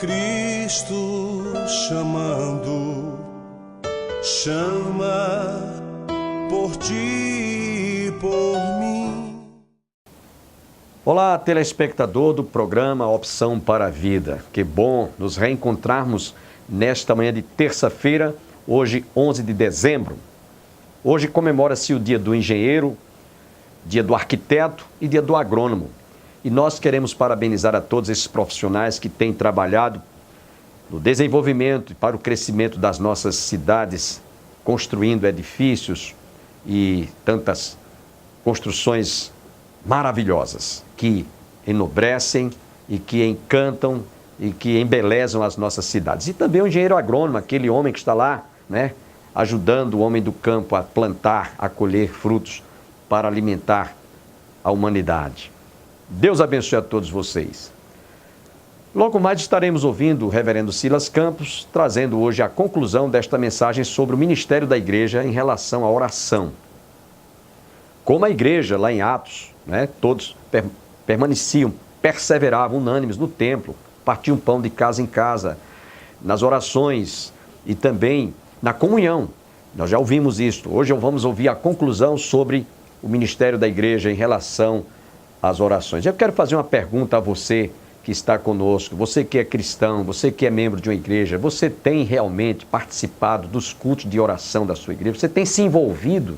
Cristo chamando, chama por ti e por mim. Olá, telespectador do programa Opção para a Vida. Que bom nos reencontrarmos nesta manhã de terça-feira, hoje 11 de dezembro. Hoje comemora-se o dia do engenheiro, dia do arquiteto e dia do agrônomo. E nós queremos parabenizar a todos esses profissionais que têm trabalhado no desenvolvimento e para o crescimento das nossas cidades, construindo edifícios e tantas construções maravilhosas que enobrecem e que encantam e que embelezam as nossas cidades. E também o engenheiro agrônomo, aquele homem que está lá, ajudando o homem do campo a plantar, a colher frutos para alimentar a humanidade. Deus abençoe a todos vocês. Logo mais estaremos ouvindo o reverendo Silas Campos, trazendo hoje a conclusão desta mensagem sobre o ministério da igreja em relação à oração. Como a igreja lá em Atos, todos permaneciam, perseveravam unânimes no templo, partiam pão de casa em casa, nas orações e também na comunhão. Nós já ouvimos isto. Hoje vamos ouvir a conclusão sobre o ministério da igreja em relação às orações. Eu quero fazer uma pergunta a você que está conosco, você que é cristão, você que é membro de uma igreja, você tem realmente participado dos cultos de oração da sua igreja? Você tem se envolvido?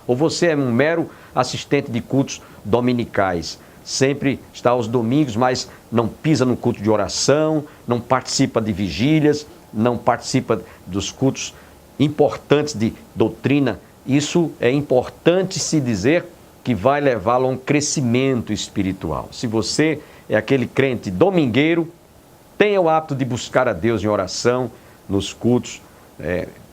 Ou você é um mero assistente de cultos dominicais? Sempre está aos domingos, mas não pisa no culto de oração, não participa de vigílias, não participa dos cultos importantes de doutrina. Isso é importante se dizer que vai levá-lo a um crescimento espiritual. Se você é aquele crente domingueiro, tenha o hábito de buscar a Deus em oração, nos cultos.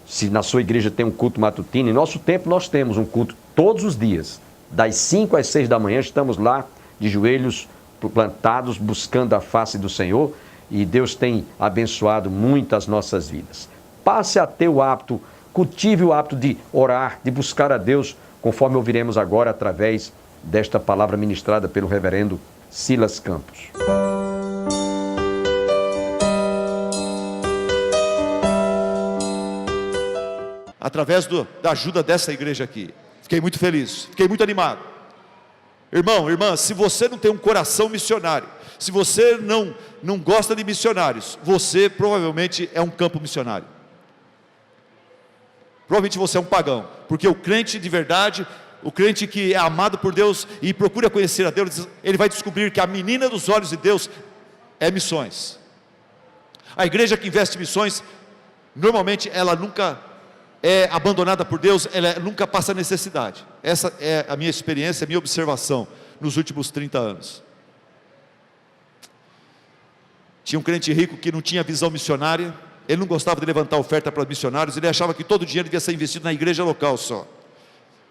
Se na sua igreja tem um culto matutino, em nosso tempo nós temos um culto todos os dias. Das 5 às 6 da manhã estamos lá de joelhos plantados, buscando a face do Senhor, e Deus tem abençoado muito as nossas vidas. Passe a ter o hábito, cultive o hábito de orar, de buscar a Deus, conforme ouviremos agora através desta palavra ministrada pelo reverendo Silas Campos. Através da ajuda dessa igreja aqui, fiquei muito feliz, fiquei muito animado. Irmão, irmã, se você não tem um coração missionário, se você não gosta de missionários, você provavelmente é um campo missionário. Provavelmente você é um pagão, porque o crente de verdade, o crente que é amado por Deus e procura conhecer a Deus, ele vai descobrir que a menina dos olhos de Deus é missões. A igreja que investe em missões, normalmente ela nunca é abandonada por Deus, ela nunca passa necessidade. Essa é a minha experiência, a minha observação nos últimos 30 anos. Tinha um crente rico que não tinha visão missionária, ele não gostava de levantar oferta para missionários, ele achava que todo o dinheiro devia ser investido na igreja local só.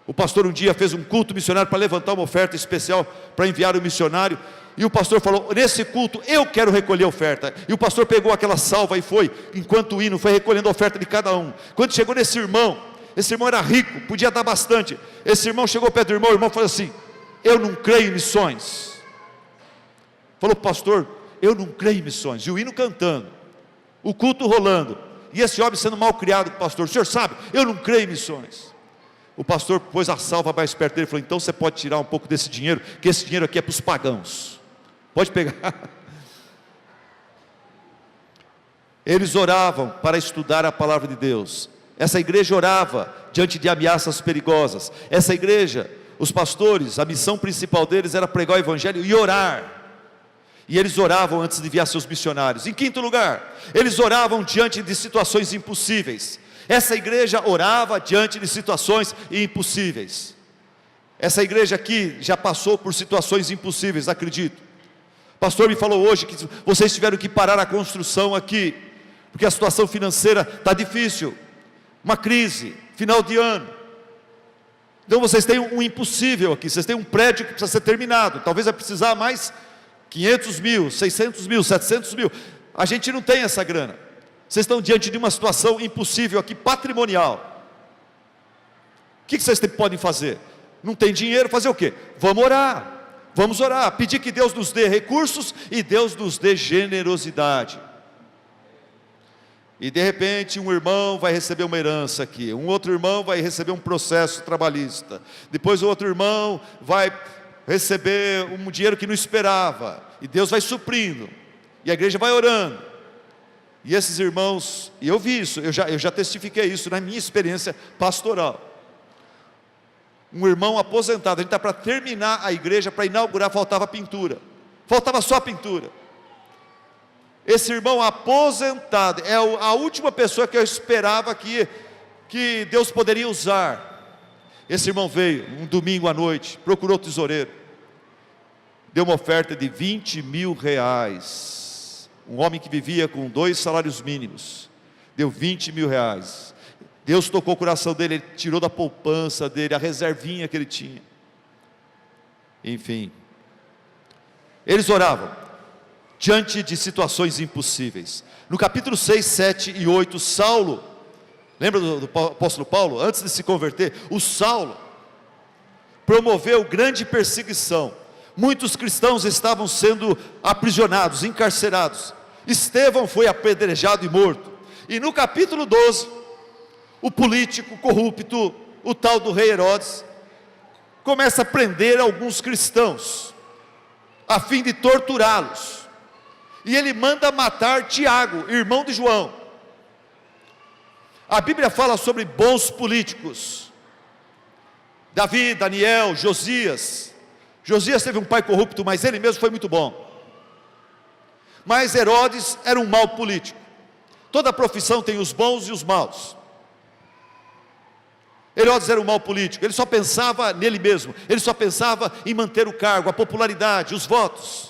O pastor um dia fez um culto missionário para levantar uma oferta especial para enviar o missionário, e o pastor falou: nesse culto eu quero recolher a oferta. E o pastor pegou aquela salva e foi, enquanto o hino, foi recolhendo a oferta de cada um. Quando chegou nesse irmão, esse irmão era rico, podia dar bastante. Esse irmão chegou perto do irmão, o irmão falou assim: eu não creio em missões. Falou: pastor, eu não creio em missões. E o hino cantando, o culto rolando, e esse homem sendo mal criado com o pastor: o senhor sabe, eu não creio em missões. O pastor pôs a salva mais perto dele e falou: então você pode tirar um pouco desse dinheiro, que esse dinheiro aqui é para os pagãos, pode pegar. Eles oravam para estudar a palavra de Deus. Essa igreja orava diante de ameaças perigosas. Essa igreja, os pastores, a missão principal deles era pregar o evangelho e orar. E eles oravam antes de enviar seus missionários. Em quinto lugar, eles oravam diante de situações impossíveis. Essa igreja orava diante de situações impossíveis. Essa igreja aqui já passou por situações impossíveis, acredito. O pastor me falou hoje que vocês tiveram que parar a construção aqui, porque a situação financeira está difícil, uma crise, final de ano. Então vocês têm um impossível aqui, vocês têm um prédio que precisa ser terminado, talvez vai precisar mais 500 mil, 600 mil, 700 mil, a gente não tem essa grana. Vocês estão diante de uma situação impossível aqui, patrimonial. O que vocês podem fazer? Não tem dinheiro, fazer o quê? Vamos orar, pedir que Deus nos dê recursos e Deus nos dê generosidade. E de repente um irmão vai receber uma herança aqui, um outro irmão vai receber um processo trabalhista, depois o outro irmão vai receber um dinheiro que não esperava, e Deus vai suprindo, e a igreja vai orando, e esses irmãos, e eu vi isso, eu já testifiquei isso na minha experiência pastoral. Um irmão aposentado, a gente está para terminar a igreja, para inaugurar, faltava pintura, faltava só pintura. Esse irmão aposentado, é a última pessoa que eu esperava que Deus poderia usar. Esse irmão veio, um domingo à noite, procurou o tesoureiro, deu uma oferta de 20 mil reais, um homem que vivia com 2 salários mínimos, deu 20 mil reais, Deus tocou o coração dele, ele tirou da poupança dele, a reservinha que ele tinha, enfim, eles oravam, diante de situações impossíveis. No capítulo 6, 7 e 8, Saulo, lembra do apóstolo Paulo? Antes de se converter, o Saulo promoveu grande perseguição, muitos cristãos estavam sendo aprisionados, encarcerados, Estevão foi apedrejado e morto, e no capítulo 12, o político corrupto, o tal do rei Herodes, começa a prender alguns cristãos, a fim de torturá-los, e ele manda matar Tiago, irmão de João. A Bíblia fala sobre bons políticos, Davi, Daniel, Josias. Josias teve um pai corrupto, mas ele mesmo foi muito bom. Mas Herodes era um mau político. Toda profissão tem os bons e os maus. Herodes era um mau político, ele só pensava nele mesmo, ele só pensava em manter o cargo, a popularidade, os votos.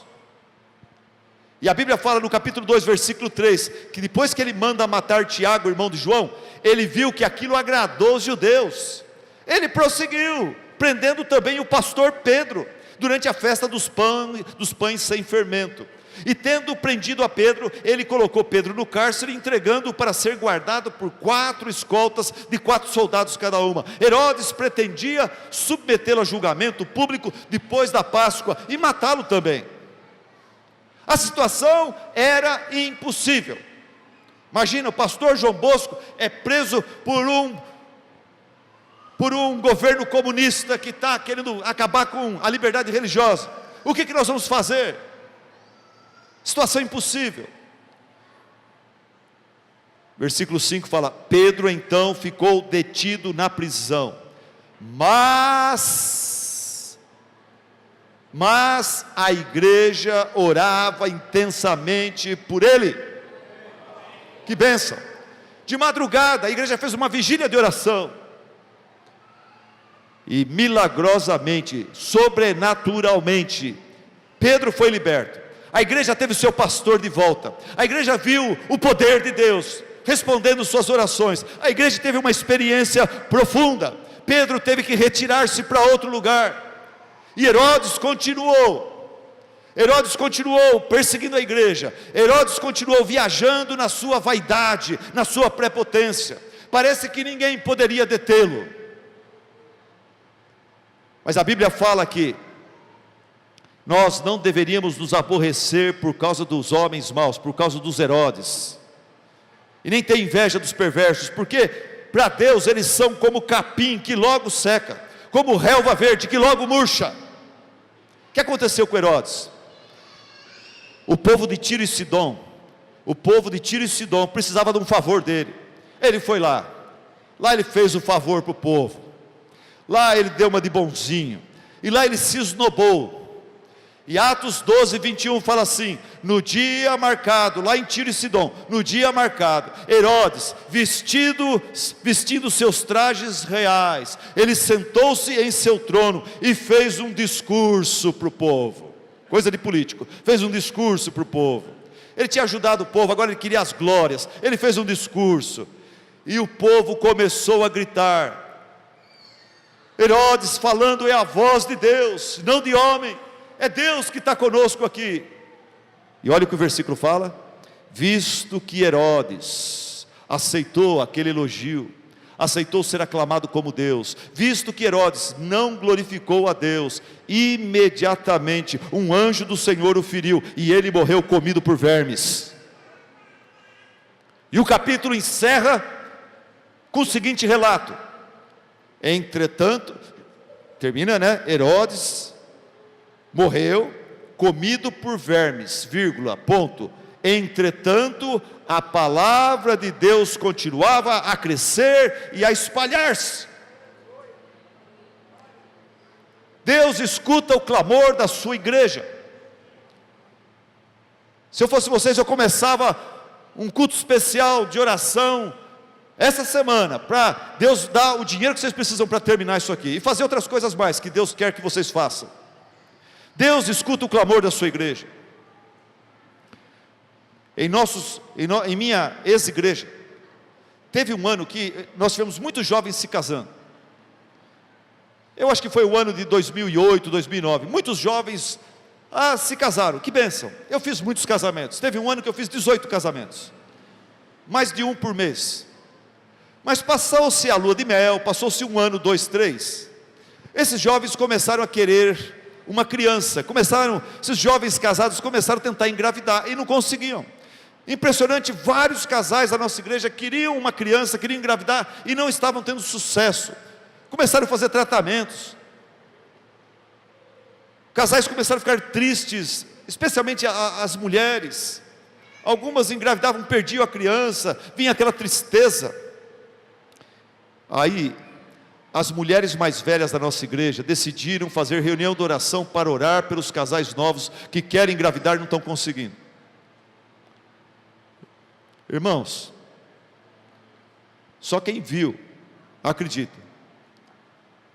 E a Bíblia fala no capítulo 2, versículo 3, que depois que ele manda matar Tiago, irmão de João, ele viu que aquilo agradou os judeus, ele prosseguiu, prendendo também o pastor Pedro, durante a festa dos pães sem fermento, e tendo prendido a Pedro, ele colocou Pedro no cárcere, entregando-o para ser guardado por 4 escoltas, de 4 soldados cada uma. Herodes pretendia submetê-lo a julgamento público, depois da Páscoa, e matá-lo também. A situação era impossível. Imagina, o pastor João Bosco é preso por um governo comunista que está querendo acabar com a liberdade religiosa. O que nós vamos fazer? Situação impossível. Versículo 5 fala: Pedro então ficou detido na prisão, mas a igreja orava intensamente por ele. Que bênção! De madrugada a igreja fez uma vigília de oração, e milagrosamente, sobrenaturalmente, Pedro foi liberto. A igreja teve seu pastor de volta, a igreja viu o poder de Deus respondendo suas orações, a igreja teve uma experiência profunda. Pedro teve que retirar-se para outro lugar, e Herodes continuou perseguindo a igreja, Herodes continuou viajando na sua vaidade, na sua prepotência, parece que ninguém poderia detê-lo, mas a Bíblia fala que nós não deveríamos nos aborrecer por causa dos homens maus, por causa dos Herodes, e nem ter inveja dos perversos, porque para Deus eles são como capim que logo seca, como relva verde que logo murcha. O que aconteceu com Herodes? O povo de Tiro e Sidom precisava de um favor dele. Ele foi lá ele fez o favor para o povo, lá ele deu uma de bonzinho, e lá ele se esnobou. E Atos 12, 21 fala assim: no dia marcado, lá em Tiro e Sidom, no dia marcado, Herodes, vestindo seus trajes reais, ele sentou-se em seu trono e fez um discurso para o povo, coisa de político, fez um discurso para o povo. Ele tinha ajudado o povo, agora ele queria as glórias, ele fez um discurso, e o povo começou a gritar. Herodes falando é a voz de Deus, não de homem, é Deus que está conosco aqui. E olha o que o versículo fala: visto que Herodes aceitou aquele elogio, aceitou ser aclamado como Deus, visto que Herodes não glorificou a Deus, imediatamente um anjo do Senhor o feriu, e ele morreu comido por vermes. E o capítulo encerra com o seguinte relato: entretanto, termina, né? Herodes morreu, comido por vermes, vírgula, ponto. Entretanto, a palavra de Deus continuava a crescer e a espalhar-se. Deus escuta o clamor da sua igreja. Se eu fosse vocês, eu começava um culto especial de oração essa semana, para Deus dar o dinheiro que vocês precisam para terminar isso aqui, e fazer outras coisas mais que Deus quer que vocês façam. Deus escuta o clamor da sua igreja. Em minha ex-igreja, teve um ano que nós tivemos muitos jovens se casando. Eu acho que foi o ano de 2008, 2009, muitos jovens se casaram, que bênção. Eu fiz muitos casamentos, teve um ano que eu fiz 18 casamentos, mais de um por mês. Mas passou-se a lua de mel, passou-se um ano, 2, 3, esses jovens começaram a querer uma criança, esses jovens casados começaram a tentar engravidar, e não conseguiam. Impressionante, vários casais da nossa igreja queriam uma criança, queriam engravidar, e não estavam tendo sucesso. Começaram a fazer tratamentos, casais começaram a ficar tristes, especialmente as mulheres. Algumas engravidavam, perdiam a criança, vinha aquela tristeza. Aí, as mulheres mais velhas da nossa igreja decidiram fazer reunião de oração para orar pelos casais novos que querem engravidar e não estão conseguindo. Irmãos, só quem viu, acredita.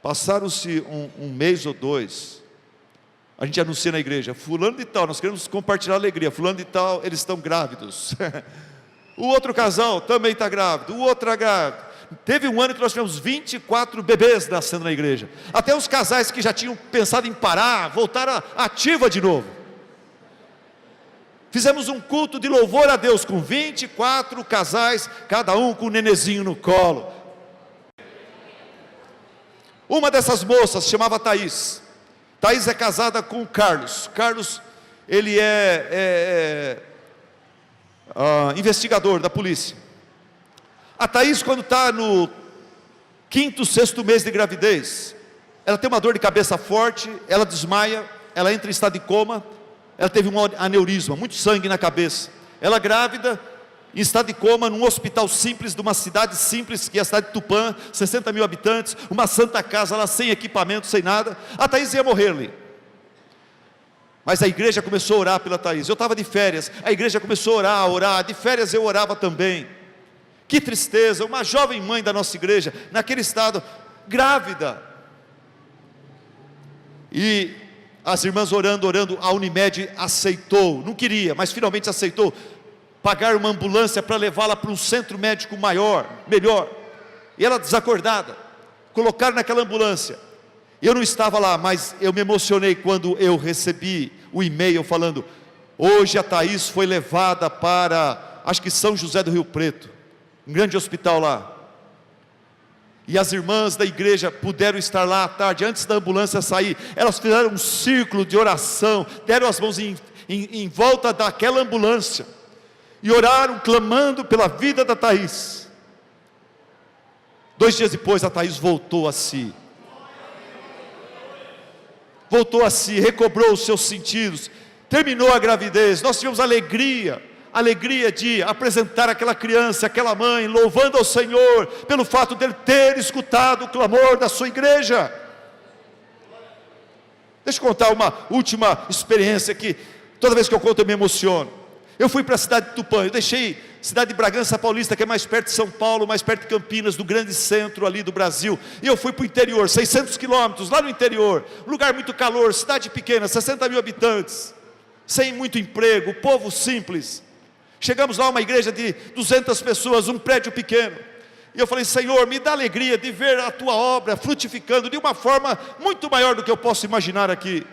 Passaram-se um mês ou dois, a gente anuncia na igreja: fulano de tal, nós queremos compartilhar a alegria, fulano de tal, eles estão grávidos. O outro casal também está grávido, o outro é grávido. Teve um ano que nós tivemos 24 bebês nascendo na igreja. Até os casais que já tinham pensado em parar, voltaram ativa de novo. Fizemos um culto de louvor a Deus com 24 casais, cada um com um nenezinho no colo. Uma dessas moças se chamava Thaís. Thaís é casada com o Carlos. Carlos, ele é investigador da polícia. A Thaís, quando está no 5º, 6º mês de gravidez, ela tem uma dor de cabeça forte, ela desmaia, ela entra em estado de coma, ela teve um aneurisma, muito sangue na cabeça. Ela grávida, em estado de coma, num hospital simples, de uma cidade simples, que é a cidade de Tupã, 60 mil habitantes, uma santa casa lá, sem equipamento, sem nada. A Thaís ia morrer ali. Mas a igreja começou a orar pela Thaís. Eu estava de férias, a igreja começou a orar, de férias eu orava também. Que tristeza, uma jovem mãe da nossa igreja, naquele estado, grávida. E as irmãs orando, a Unimed aceitou, não queria, mas finalmente aceitou, pagar uma ambulância para levá-la para um centro médico melhor. E ela desacordada, colocaram naquela ambulância. Eu não estava lá, mas eu me emocionei quando eu recebi o e-mail falando: hoje a Thaís foi levada para, acho que São José do Rio Preto, um grande hospital lá. E as irmãs da igreja puderam estar lá à tarde, antes da ambulância sair. Elas fizeram um círculo de oração, deram as mãos em volta daquela ambulância, e oraram, clamando pela vida da Thaís. 2 dias depois, a Thaís voltou a si, recobrou os seus sentidos, terminou a gravidez. Nós tivemos alegria de apresentar aquela criança, aquela mãe, louvando ao Senhor, pelo fato de ele ter escutado o clamor da sua igreja. Deixa eu contar uma última experiência que, toda vez que eu conto eu me emociono. Eu fui para a cidade de Tupã, eu deixei a cidade de Bragança Paulista, que é mais perto de São Paulo, mais perto de Campinas, do grande centro ali do Brasil, e eu fui para o interior, 600 quilômetros, lá no interior, lugar muito calor, cidade pequena, 60 mil habitantes, sem muito emprego, povo simples. Chegamos lá, uma igreja de 200 pessoas, um prédio pequeno, e eu falei: Senhor, me dá alegria de ver a tua obra frutificando de uma forma muito maior do que eu posso imaginar aqui.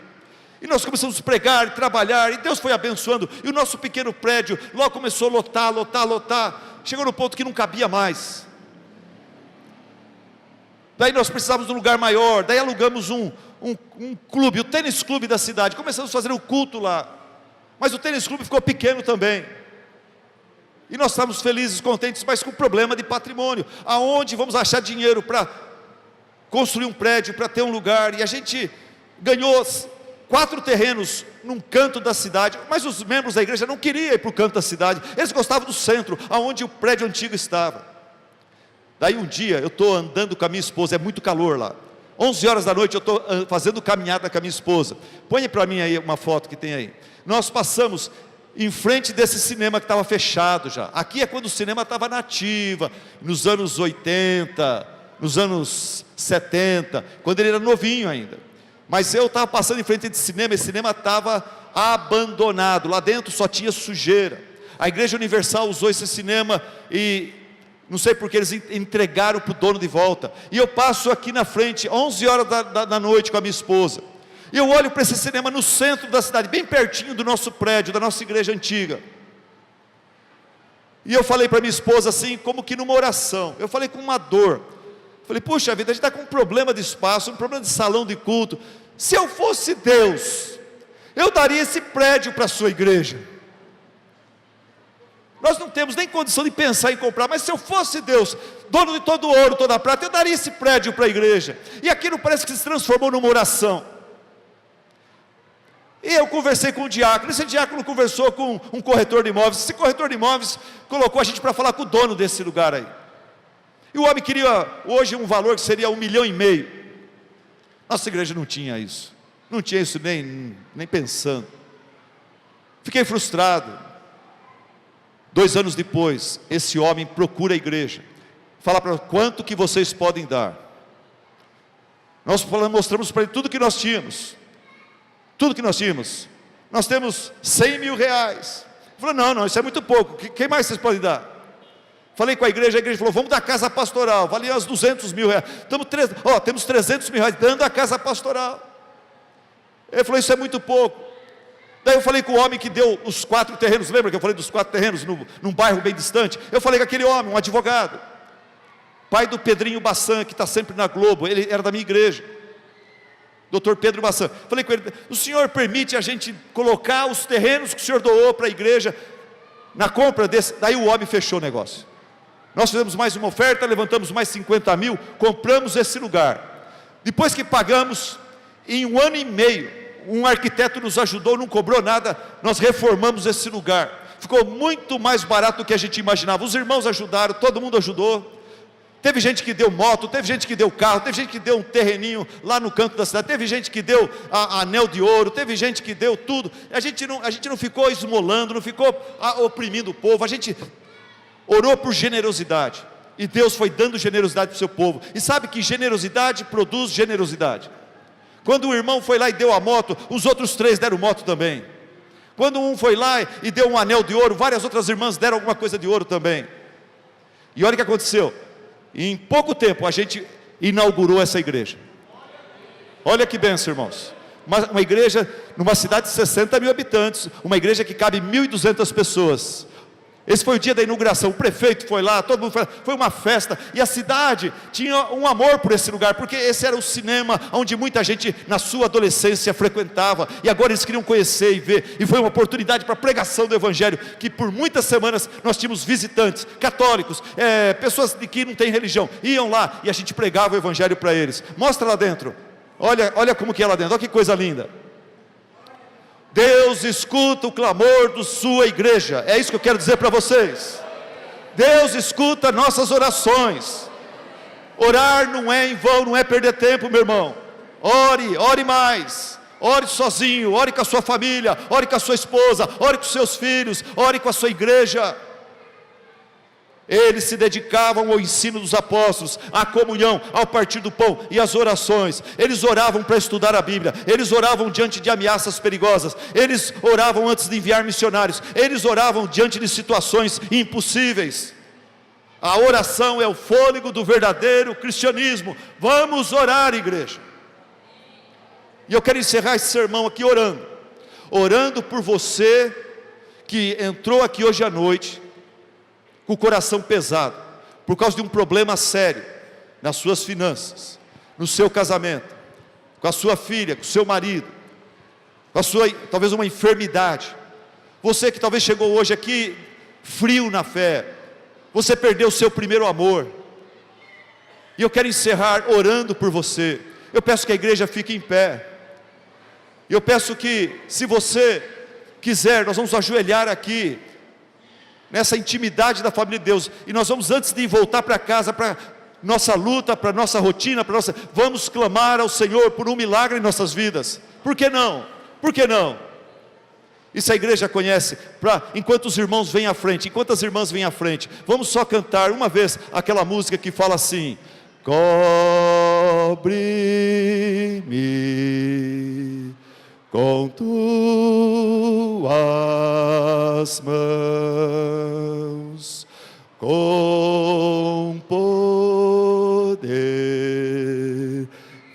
E nós começamos a pregar e trabalhar, e Deus foi abençoando, e o nosso pequeno prédio logo começou a lotar, chegou no ponto que não cabia mais. Daí nós precisávamos de um lugar maior, daí alugamos um clube, o tênis clube da cidade, começamos a fazer um culto lá, mas o tênis clube ficou pequeno também. E nós estávamos felizes, contentes, mas com problema de patrimônio. Aonde vamos achar dinheiro para construir um prédio, para ter um lugar? E a gente ganhou 4 terrenos num canto da cidade, mas os membros da igreja não queriam ir para o canto da cidade, eles gostavam do centro, aonde o prédio antigo estava. Daí um dia, eu estou andando com a minha esposa, é muito calor lá, 11 horas da noite eu estou fazendo caminhada com a minha esposa. Põe para mim aí uma foto que tem aí. Nós passamos em frente desse cinema que estava fechado já. Aqui é quando o cinema estava na ativa, nos anos 80, nos anos 70, quando ele era novinho ainda. Mas eu estava passando em frente desse cinema, esse cinema estava abandonado, lá dentro só tinha sujeira. A Igreja Universal usou esse cinema e não sei porque eles entregaram para o dono de volta. E eu passo aqui na frente, 11 horas da noite com a minha esposa. E eu olho para esse cinema no centro da cidade, bem pertinho do nosso prédio, da nossa igreja antiga. E eu falei para minha esposa assim, como que numa oração. Eu falei com uma dor. Falei, puxa vida, a gente está com um problema de espaço, um problema de salão de culto. Se eu fosse Deus, eu daria esse prédio para a sua igreja. Nós não temos nem condição de pensar em comprar, mas se eu fosse Deus, dono de todo o ouro, toda a prata, eu daria esse prédio para a igreja. E aquilo parece que se transformou numa oração. E eu conversei com o diácono, esse diácono conversou com um corretor de imóveis, esse corretor de imóveis colocou a gente para falar com o dono desse lugar aí. E o homem queria hoje um valor que seria 1,5 milhão. Nossa igreja não tinha isso, não tinha isso nem pensando. Fiquei frustrado. 2 anos depois, esse homem procura a igreja, fala para quanto que vocês podem dar. Nós mostramos para ele tudo que nós tínhamos. Tudo que nós tínhamos. Nós temos 100 mil reais. Ele falou, não, isso é muito pouco. Quem mais vocês podem dar? Falei com a igreja falou, vamos dar casa pastoral. Valia uns 200 mil reais. Temos 300 mil reais dando a casa pastoral. Ele falou, isso é muito pouco. Daí eu falei com o homem que deu os 4 terrenos. Lembra que eu falei dos 4 terrenos num bairro bem distante? Eu falei com aquele homem, um advogado, pai do Pedrinho Bassan, que está sempre na Globo. Ele era da minha igreja, Dr. Pedro Bassan. Falei com ele, o senhor permite a gente colocar os terrenos que o senhor doou para a igreja na compra desse? Daí o homem fechou o negócio. Nós fizemos mais uma oferta, levantamos mais 50 mil, compramos esse lugar. Depois que pagamos, em 1 ano e meio, um arquiteto nos ajudou, não cobrou nada, nós reformamos esse lugar. Ficou muito mais barato do que a gente imaginava. Os irmãos ajudaram, todo mundo ajudou. Teve gente que deu moto, teve gente que deu carro, teve gente que deu um terreninho lá no canto da cidade, teve gente que deu anel de ouro, teve gente que deu tudo. A gente não ficou esmolando, não ficou oprimindo o povo, a gente orou por generosidade. E Deus foi dando generosidade para o seu povo. E sabe que generosidade produz generosidade. Quando o irmão foi lá e deu a moto, os outros 3 deram moto também. Quando um foi lá e deu um anel de ouro, várias outras irmãs deram alguma coisa de ouro também. E olha o que aconteceu. Em pouco tempo a gente inaugurou essa igreja. Olha que bênção, irmãos. Uma igreja numa cidade de 60 mil habitantes, uma igreja que cabe 1.200 pessoas. Esse foi o dia da inauguração, o prefeito foi lá, todo mundo foi lá, foi uma festa, e a cidade tinha um amor por esse lugar, porque esse era o cinema onde muita gente na sua adolescência frequentava, e agora eles queriam conhecer e ver, e foi uma oportunidade para a pregação do Evangelho, que por muitas semanas nós tínhamos visitantes, católicos, pessoas de que não têm religião, iam lá e a gente pregava o Evangelho para eles. Mostra lá dentro, olha como que é lá dentro, olha que coisa linda. Deus escuta o clamor da sua igreja, é isso que eu quero dizer para vocês. Deus escuta nossas orações. Orar não é em vão, não é perder tempo, meu irmão. Ore mais, ore sozinho, ore com a sua família, ore com a sua esposa, ore com os seus filhos, ore com a sua igreja. Eles se dedicavam ao ensino dos apóstolos, à comunhão, ao partir do pão e às orações. Eles oravam para estudar a Bíblia, eles oravam diante de ameaças perigosas, eles oravam antes de enviar missionários, eles oravam diante de situações impossíveis. A oração é o fôlego do verdadeiro cristianismo. Vamos orar, igreja. E eu quero encerrar esse sermão aqui orando por você que entrou aqui hoje à noite com o coração pesado, por causa de um problema sério, nas suas finanças, no seu casamento, com a sua filha, com o seu marido, com a sua, talvez uma enfermidade. Você que talvez chegou hoje aqui frio na fé, você perdeu o seu primeiro amor. E eu quero encerrar orando por você. Eu peço que a igreja fique em pé. Eu peço que, se você quiser, nós vamos ajoelhar aqui, nessa intimidade da família de Deus, e nós vamos, antes de voltar para casa, para nossa luta, para nossa rotina, vamos clamar ao Senhor por um milagre em nossas vidas. Por que não? Por que não? E se a igreja conhece, enquanto os irmãos vêm à frente, enquanto as irmãs vêm à frente, vamos só cantar uma vez aquela música que fala assim: cobre-me com tuas mãos, com poder,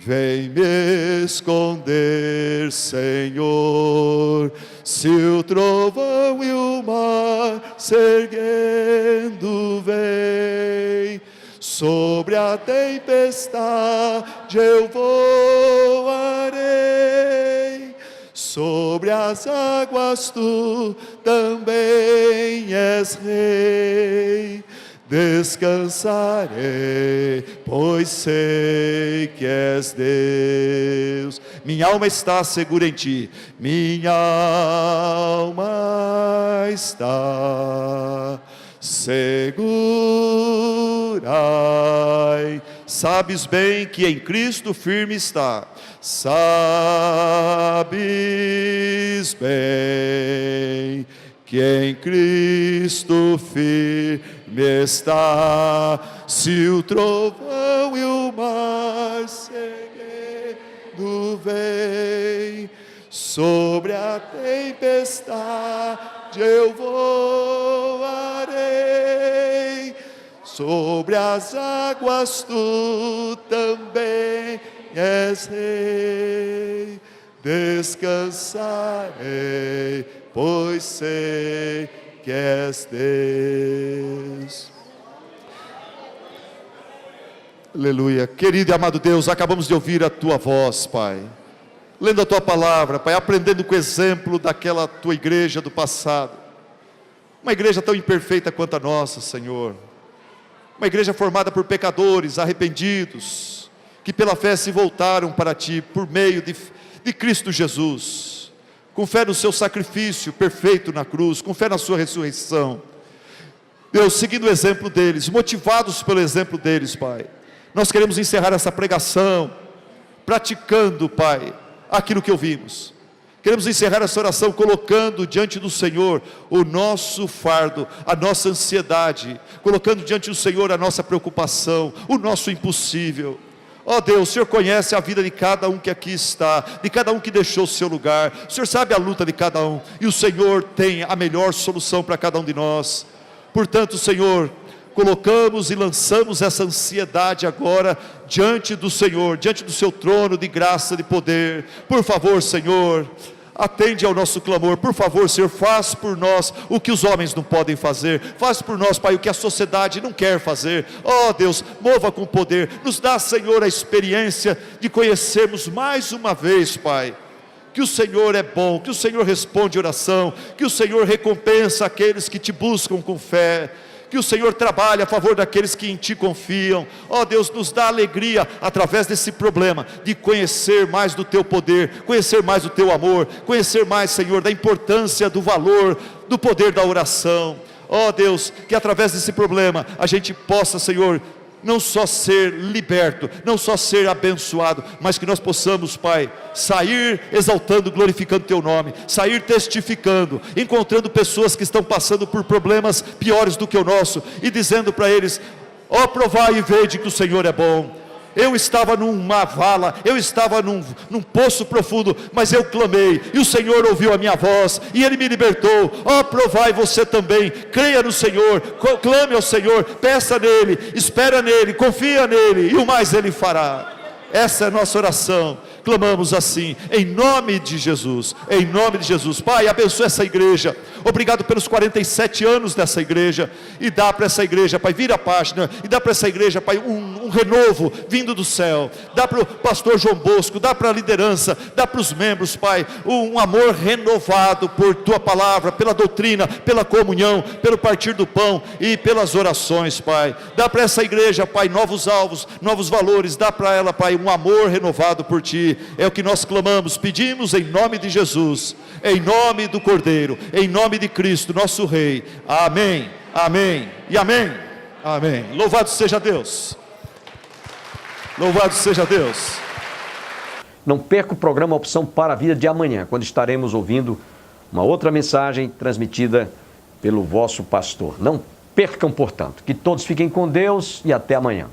vem me esconder, Senhor. Se o trovão e o mar se erguendo vem, sobre a tempestade eu voarei, sobre as águas tu também és rei. Descansarei, pois sei que és Deus. Minha alma está segura em ti, minha alma está segura. Sabes bem que em Cristo firme está. Sabes bem que em Cristo firme está. Se o trovão e o mar se erguendo vem, sobre a tempestade eu voarei, sobre as águas tu também és rei. Descansarei, pois sei que és Deus. Aleluia. Querido e amado Deus, acabamos de ouvir a tua voz, Pai, lendo a tua palavra, Pai, aprendendo com o exemplo daquela tua igreja do passado, uma igreja tão imperfeita quanto a nossa, Senhor, uma igreja formada por pecadores arrependidos, que pela fé se voltaram para ti, por meio de Cristo Jesus, com fé no seu sacrifício perfeito na cruz, com fé na sua ressurreição. Deus, seguindo o exemplo deles, motivados pelo exemplo deles, Pai, nós queremos encerrar essa pregação, praticando, Pai, aquilo que ouvimos. Queremos encerrar essa oração colocando diante do Senhor o nosso fardo, a nossa ansiedade, colocando diante do Senhor a nossa preocupação, o nosso impossível. Ó Deus, o Senhor conhece a vida de cada um que aqui está, de cada um que deixou o seu lugar, o Senhor sabe a luta de cada um, e o Senhor tem a melhor solução para cada um de nós. Portanto, Senhor, colocamos e lançamos essa ansiedade agora diante do Senhor, diante do seu trono de graça, de poder. Por favor, Senhor, atende ao nosso clamor. Por favor, Senhor, faz por nós o que os homens não podem fazer. Faz por nós, Pai, o que a sociedade não quer fazer. Ó Deus, mova com poder. Nos dá, Senhor, a experiência de conhecermos mais uma vez, Pai, que o Senhor é bom, que o Senhor responde oração, que o Senhor recompensa aqueles que te buscam com fé, que o Senhor trabalha a favor daqueles que em ti confiam. Ó Deus, nos dá alegria através desse problema, de conhecer mais do teu poder, conhecer mais do teu amor, conhecer mais, Senhor, da importância, do valor, do poder da oração. Ó Deus, que através desse problema a gente possa, Senhor, não só ser liberto, não só ser abençoado, mas que nós possamos, Pai, sair exaltando, glorificando teu nome, sair testificando, encontrando pessoas que estão passando por problemas piores do que o nosso, e dizendo para eles: ó, provai e vede que o Senhor é bom. Eu estava numa vala, eu estava num poço profundo, mas eu clamei, e o Senhor ouviu a minha voz, e Ele me libertou. Ó, provai você também, creia no Senhor, clame ao Senhor, peça nele, espera nele, confia nele, e o mais Ele fará. Essa é a nossa oração. Clamamos assim, em nome de Jesus, em nome de Jesus. Pai, abençoa essa igreja, Obrigado pelos 47 anos dessa igreja. E dá para essa igreja, Pai, vira a página. E dá para essa igreja, Pai, um renovo vindo do céu. Dá para o pastor João Bosco, dá para a liderança, dá para os membros, Pai, um amor renovado por Tua palavra, pela doutrina, pela comunhão, pelo partir do pão e pelas orações, Pai. Dá para essa igreja, Pai, novos alvos, novos valores. Dá para ela, Pai, um amor renovado por Ti. É o que nós clamamos, pedimos em nome de Jesus, em nome do Cordeiro, em nome de Cristo, nosso Rei. Amém, amém e amém. Amém. Louvado seja Deus. Louvado seja Deus. Não perca o programa Opção para a Vida de amanhã, quando estaremos ouvindo uma outra mensagem transmitida pelo vosso pastor. Não percam, portanto. Que todos fiquem com Deus e até amanhã.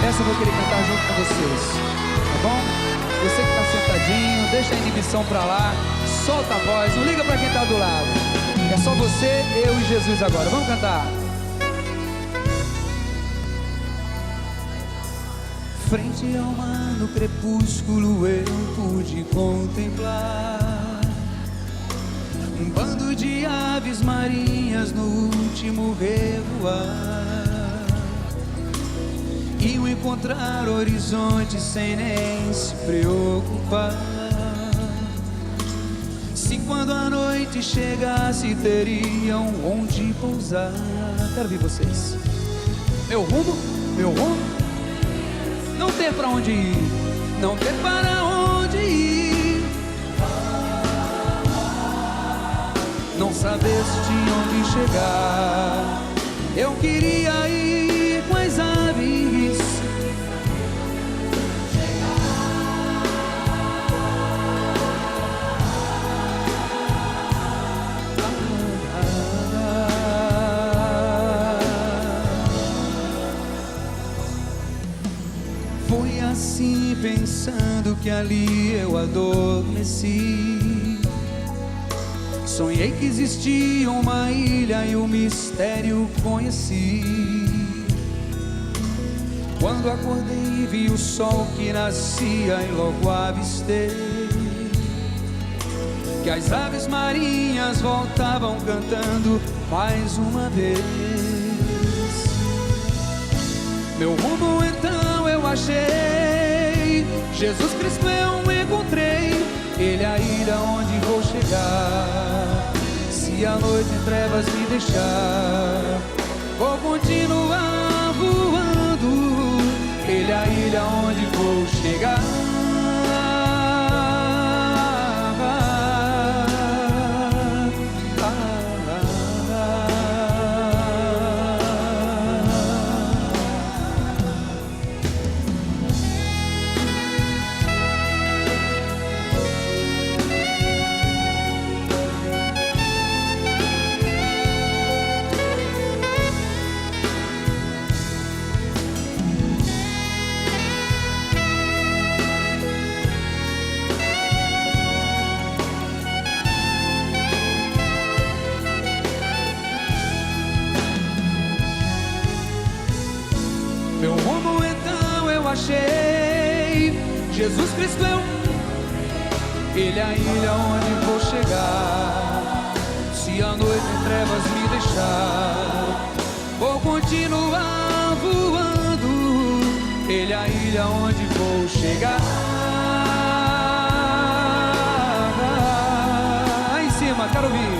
Essa eu vou querer cantar junto com vocês, tá bom? Você que está sentadinho, deixa a inibição para lá, solta a voz, não liga para quem está do lado. É só você, eu e Jesus agora. Vamos cantar. Frente ao mar no crepúsculo eu pude contemplar um bando de aves marinhas no último revoar. E o encontrar horizonte sem nem se preocupar. Se quando a noite chegasse teriam onde pousar. Quero ver vocês. Meu rumo, não ter pra onde ir, não ter para onde ir. Não saber se tinha onde chegar. Eu queria ir com as aves. Foi assim pensando que ali eu adormeci. Sonhei que existia uma ilha e o mistério conheci. Quando acordei vi o sol que nascia e logo avistei que as aves marinhas voltavam cantando mais uma vez. Meu rumo então eu achei, Jesus Cristo eu encontrei. Ele é a ilha onde vou chegar. Se a noite em trevas me deixar, vou continuar voando. Ele é a ilha onde vou chegar. Meu rumo então eu achei, Jesus Cristo Ele é a ilha onde vou chegar. Se a noite em trevas me deixar, vou continuar voando. Ele é a ilha onde vou chegar. Aí em cima, quero ouvir.